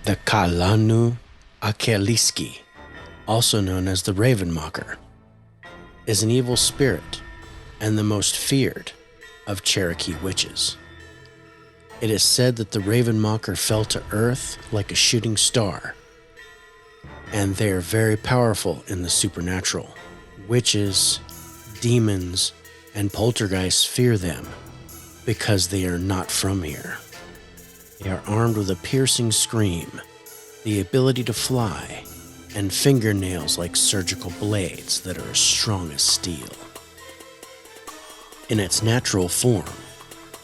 The Kalanu Akeliski, also known as the Ravenmocker, is an evil spirit and the most feared of Cherokee witches. It is said that the Ravenmocker fell to earth like a shooting star, and they are very powerful in the supernatural. Witches, demons, and poltergeists fear them because they are not from here. They are armed with a piercing scream, the ability to fly, and fingernails like surgical blades that are as strong as steel. In its natural form,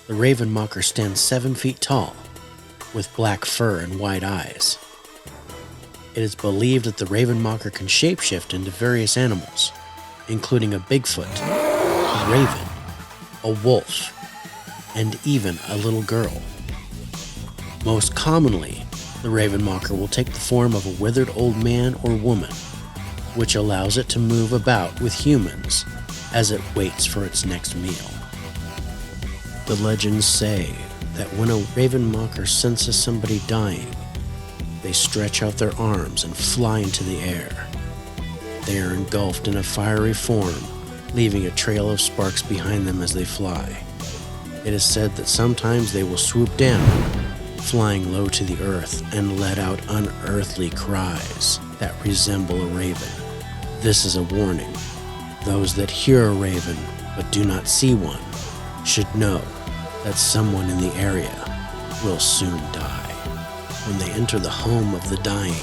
the Ravenmocker stands 7 feet tall, with black fur and white eyes. It is believed that the Ravenmocker can shapeshift into various animals, including a Bigfoot, a raven, a wolf, and even a little girl. Most commonly, the Ravenmocker will take the form of a withered old man or woman, which allows it to move about with humans as it waits for its next meal. The legends say that when a Ravenmocker senses somebody dying, they stretch out their arms and fly into the air. They are engulfed in a fiery form, leaving a trail of sparks behind them as they fly. It is said that sometimes they will swoop down, flying low to the earth, and let out unearthly cries that resemble a raven. This is a warning. Those that hear a raven but do not see one should know that someone in the area will soon die. When they enter the home of the dying,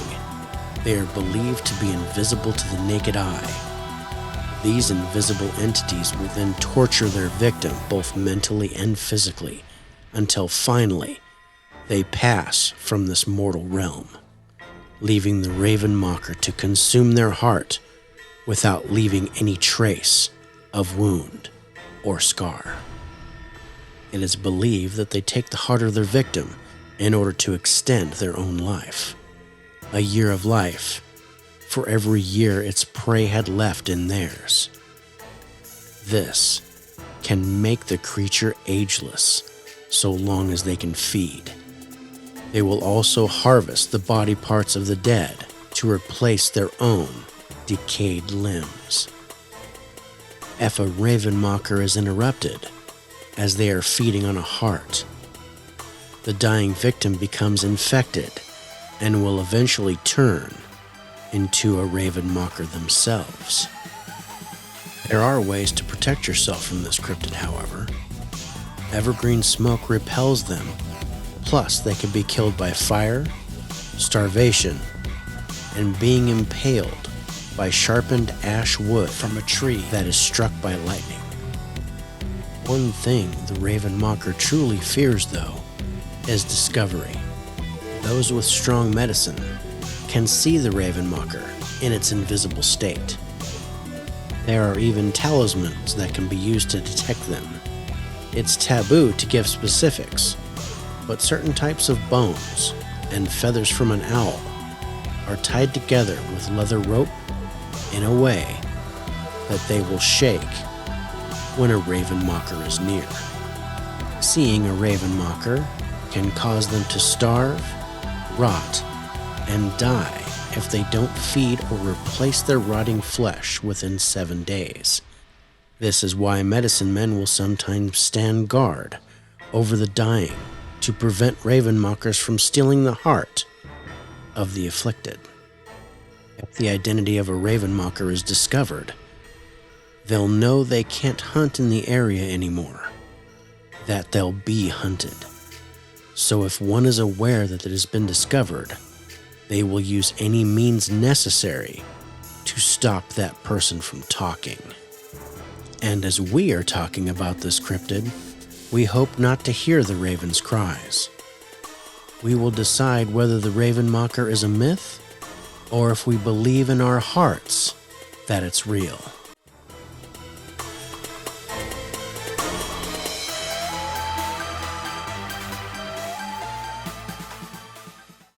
they are believed to be invisible to the naked eye. These invisible entities will then torture their victim both mentally and physically until finally they pass from this mortal realm, leaving the Ravenmocker to consume their heart without leaving any trace of wound or scar. It is believed that they take the heart of their victim in order to extend their own life. A year of life for every year its prey had left in theirs. This can make the creature ageless so long as they can feed. They will also harvest the body parts of the dead to replace their own decayed limbs. If a Ravenmocker is interrupted as they are feeding on a heart, the dying victim becomes infected and will eventually turn into a Ravenmocker themselves. There are ways to protect yourself from this cryptid, however. Evergreen smoke repels them, plus they can be killed by fire, starvation, and being impaled by sharpened ash wood from a tree that is struck by lightning. One thing the Ravenmocker truly fears, though, is discovery. Those with strong medicine can see the Ravenmocker in its invisible state. There are even talismans that can be used to detect them. It's taboo to give specifics, but certain types of bones and feathers from an owl are tied together with leather rope in a way that they will shake when a Ravenmocker is near. Seeing a Ravenmocker can cause them to starve, rot, and die if they don't feed or replace their rotting flesh within 7 days. This is why medicine men will sometimes stand guard over the dying to prevent Ravenmockers from stealing the heart of the afflicted. If the identity of a Ravenmocker is discovered, they'll know they can't hunt in the area anymore, that they'll be hunted. So if one is aware that it has been discovered, they will use any means necessary to stop that person from talking. And as we are talking about this cryptid, we hope not to hear the raven's cries. We will decide whether the Ravenmocker is a myth, or if we believe in our hearts that it's real.